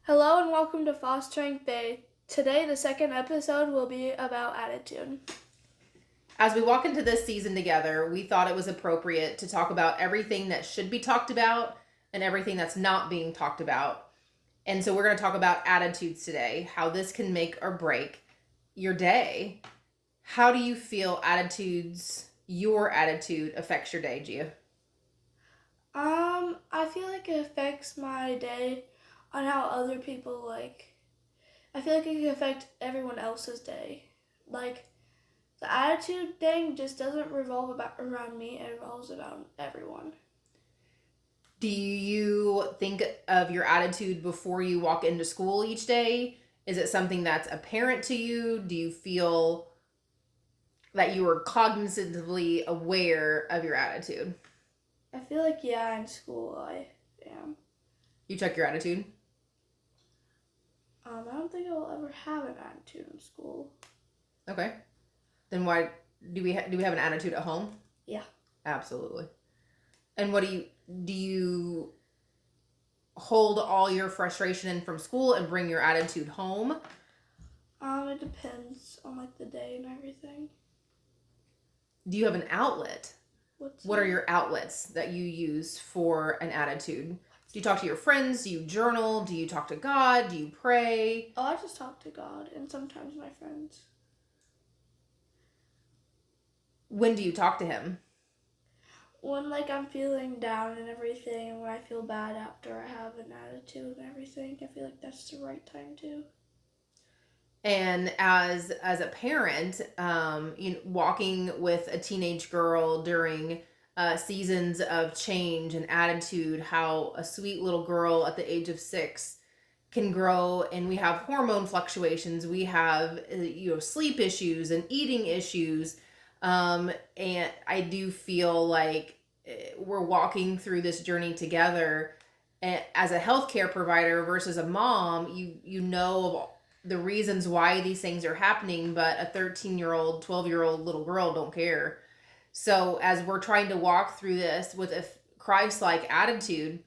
Hello and welcome to Fostering Faith. Today, the second episode will be about attitude. As we walk into this season together, we thought it was appropriate to talk about everything that should be talked about and everything that's not being talked about. And so we're going to talk about attitudes today, how this can make or break your day. How do you feel your attitude affects your day, Gia? I feel like it affects my day on how other people I feel like it can affect everyone else's day. Like, the attitude thing just doesn't revolve around me, it revolves around everyone. Do you think of your attitude before you walk into school each day? Is it something that's apparent to you? Do you feel that you are cognitively aware of your attitude? I feel like, in school I am. You check your attitude? I don't think I will ever have an attitude in school. Okay. Then why do we have an attitude at home? Yeah. Absolutely. And what do you hold all your frustration in from school and bring your attitude home? It depends on the day and everything. Do you have an outlet? What are that? your outlets that you use for an attitude? Do you talk to your friends? Do you journal? Do you talk to God? Do you pray? Oh, I just talk to God and sometimes my friends. When do you talk to him? When I'm feeling down and everything, when I feel bad after I have an attitude and everything, I feel like that's the right time to. And as a parent, walking with a teenage girl during seasons of change and attitude, how a sweet little girl at the age of 6 can grow, and we have hormone fluctuations, we have sleep issues and eating issues, and I do feel like we're walking through this journey together. And as a healthcare provider versus a mom, you know of the reasons why these things are happening, but a 13-year-old, 12-year-old little girl don't care. So as we're trying to walk through this with a Christ-like attitude,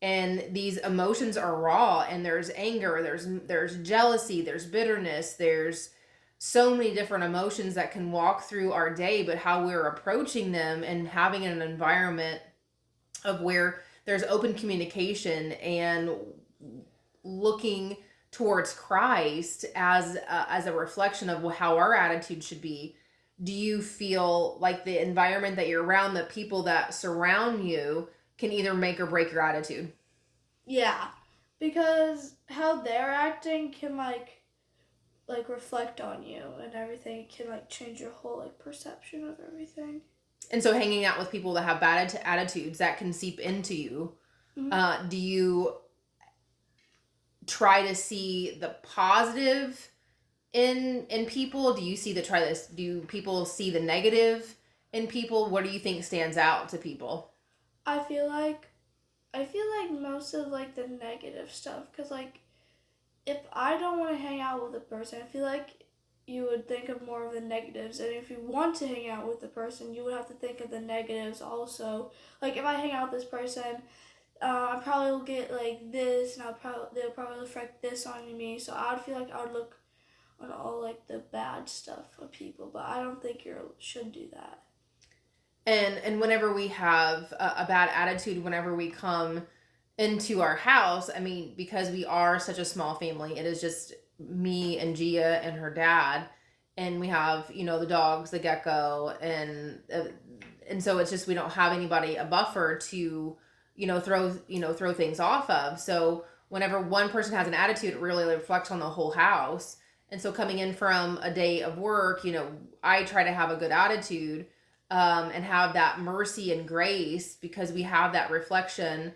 and these emotions are raw, and there's anger, there's jealousy, there's bitterness, there's so many different emotions that can walk through our day, but how we're approaching them and having an environment of where there's open communication and looking towards Christ as a reflection of how our attitude should be. Do you feel like the environment that you're around, the people that surround you, can either make or break your attitude? Yeah, because how they're acting can reflect on you and everything. It can change your whole perception of everything. And so hanging out with people that have bad attitudes, that can seep into you. Mm-hmm. Do you try to see the positive in people? Do you do people see the negative in people? What do you think stands out to people? I feel like most of the negative stuff, because if I don't want to hang out with a person, I feel like you would think of more of the negatives, and if you want to hang out with the person, you would have to think of the negatives also. If I hang out with this person, I probably will get this, and they'll probably reflect this on me. So I would feel like I would look on all the bad stuff of people, but I don't think you should do that. And whenever we have a bad attitude, whenever we come into our house, I mean, because we are such a small family, it is just me and Gia and her dad, and we have the dogs, the gecko, and so it's just we don't have anybody, a buffer to throw things off of. So whenever one person has an attitude, it really reflects on the whole house. And so coming in from a day of work, I try to have a good attitude, and have that mercy and grace, because we have that reflection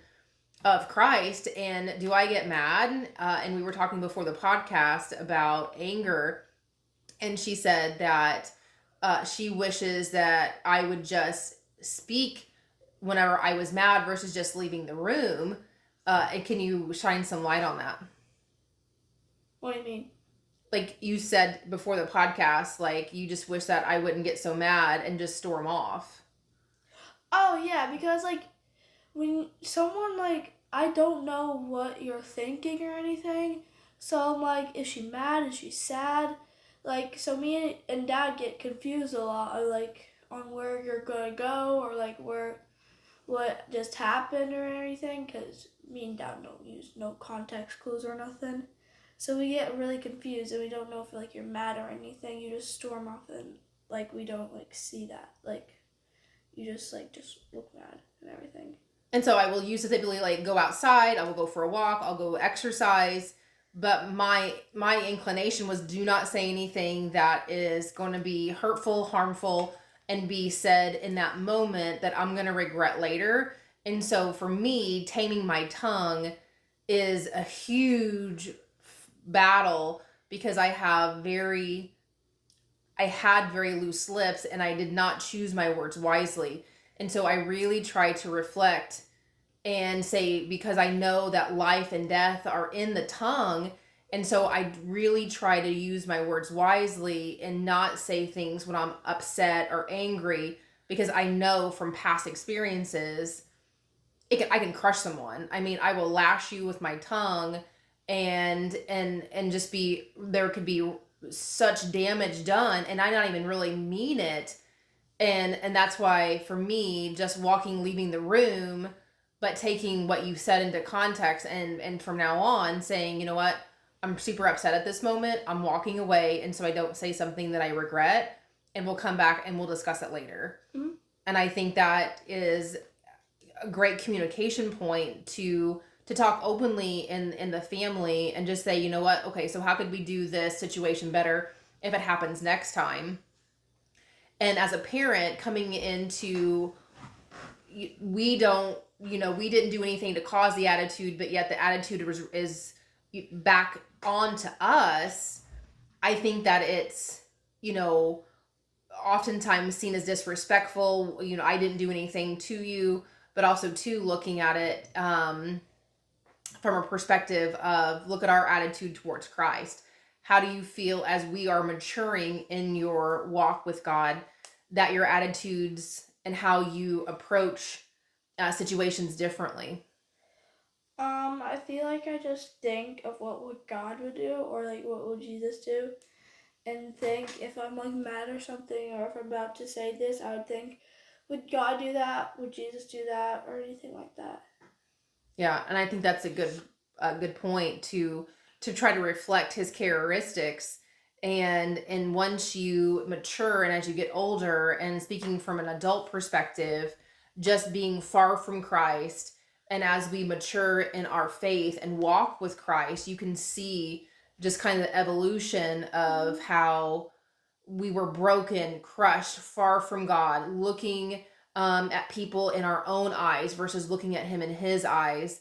of Christ. And do I get mad? And we were talking before the podcast about anger, and she said that she wishes that I would just speak whenever I was mad versus just leaving the room. And can you shine some light on that? What do you mean? Like you said before the podcast, you just wish that I wouldn't get so mad and just storm off. Oh yeah, because when someone I don't know what you're thinking or anything. So I'm like, is she mad? Is she sad? Like, so me and Dad get confused a lot, like on where you're gonna go or like where what just happened or anything, because me and Dad don't use no context clues or nothing. So we get really confused and we don't know if like you're mad or anything. You just storm off and like we don't like see that. Like you just look mad and everything. And so I will use to typically like go outside, I will go for a walk, I'll go exercise. But my inclination was do not say anything that is going to be hurtful, harmful, and be said in that moment that I'm going to regret later. And so for me, taming my tongue is a huge battle because I had very loose lips and I did not choose my words wisely. And so I really try to reflect and say, because I know that life and death are in the tongue. And so I really try to use my words wisely and not say things when I'm upset or angry, because I know from past experiences, I can crush someone. I mean, I will lash you with my tongue and just be, there could be such damage done and I not even really mean it. And that's why for me, just walking, leaving the room, but taking what you said into context and from now on saying, you know what, I'm super upset at this moment, I'm walking away, and so I don't say something that I regret, and we'll come back and we'll discuss it later. Mm-hmm. And I think that is a great communication point to talk openly in the family and just say, you know what, okay, so how could we do this situation better if it happens next time? And as a parent coming into, we don't, we didn't do anything to cause the attitude, but yet the attitude is back onto us. I think that it's, oftentimes seen as disrespectful. I didn't do anything to you, but also too looking at it from a perspective of, look at our attitude towards Christ. How do you feel as we are maturing in your walk with God, that your attitudes and how you approach situations differently? I feel like I just think of what would God would do or like what would Jesus do, and think if I'm like mad or something or if I'm about to say this, I would think, would God do that? Would Jesus do that or anything like that? Yeah, and I think that's a good point to try to reflect his characteristics. And once you mature and as you get older, and speaking from an adult perspective, just being far from Christ, and as we mature in our faith and walk with Christ, you can see just kind of the evolution of how we were broken, crushed, far from God, looking at people in our own eyes versus looking at him in his eyes,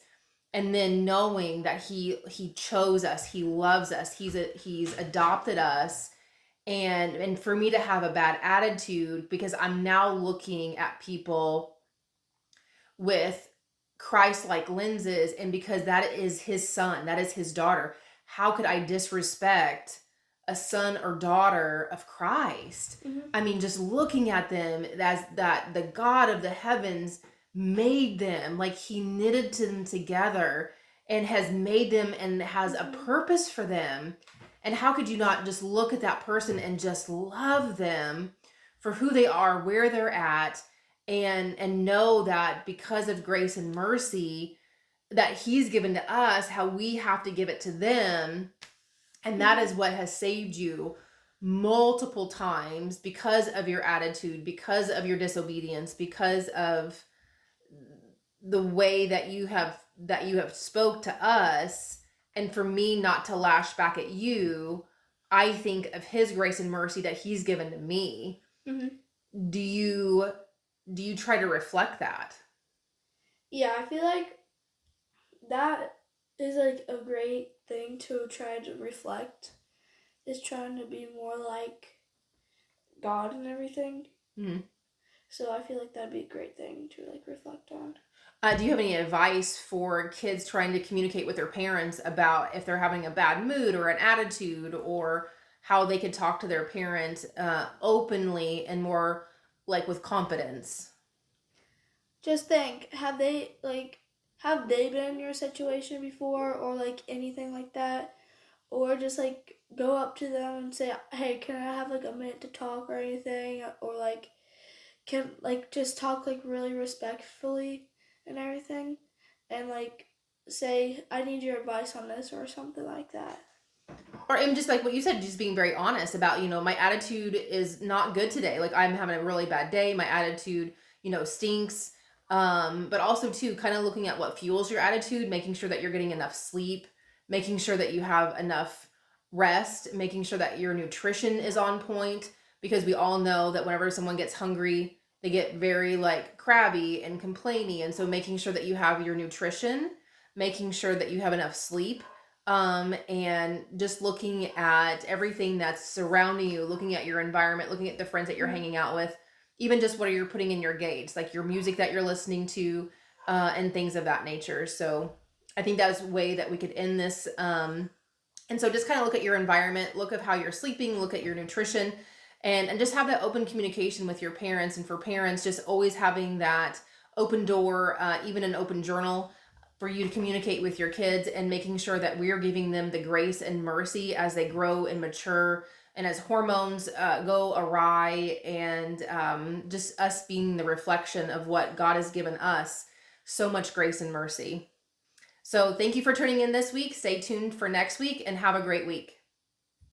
and then knowing that he chose us, he loves us, he's adopted us. And for me to have a bad attitude because I'm now looking at people with Christ-like lenses, and because that is his son, that is his daughter, how could I disrespect a son or daughter of Christ? Mm-hmm. I mean, just looking at them as that the God of the heavens made them, like he knitted them together and has made them and has a purpose for them. And how could you not just look at that person and just love them for who they are, where they're at, and know that because of grace and mercy that he's given to us, how we have to give it to them. And that is what has saved you multiple times, because of your attitude, because of your disobedience, because of the way that you have spoke to us. And for me not to lash back at you, I think of his grace and mercy that he's given to me. Mm-hmm. Do you try to reflect that? Yeah, I feel like that is like a great thing to try to reflect, is trying to be more like God and everything. Mm-hmm. So I feel like that'd be a great thing to like reflect on. Do you have any advice for kids trying to communicate with their parents about if they're having a bad mood or an attitude, or how they could talk to their parent openly and more like with confidence? Just think, have they been in your situation before, or like anything like that? Or just like go up to them and say, hey, can I have like a minute to talk or anything? Or like, can like just talk like really respectfully and everything, and like say, I need your advice on this or something like that. Or even just like what you said, just being very honest about, my attitude is not good today. Like I'm having a really bad day. My attitude, stinks. But also too, kind of looking at what fuels your attitude, making sure that you're getting enough sleep, making sure that you have enough rest, making sure that your nutrition is on point, because we all know that whenever someone gets hungry, they get very like crabby and complainy. And so making sure that you have your nutrition, making sure that you have enough sleep, and just looking at everything that's surrounding you, looking at your environment, looking at the friends that you're hanging out with, even just what are you putting in your gates, like your music that you're listening to, and things of that nature. So I think that's a way that we could end this. And so just kind of look at your environment, look at how you're sleeping, look at your nutrition, and just have that open communication with your parents. And for parents, just always having that open door, even an open journal for you to communicate with your kids, and making sure that we're giving them the grace and mercy as they grow and mature, and as hormones go awry, and just us being the reflection of what God has given us, so much grace and mercy. So thank you for tuning in this week. Stay tuned for next week and have a great week.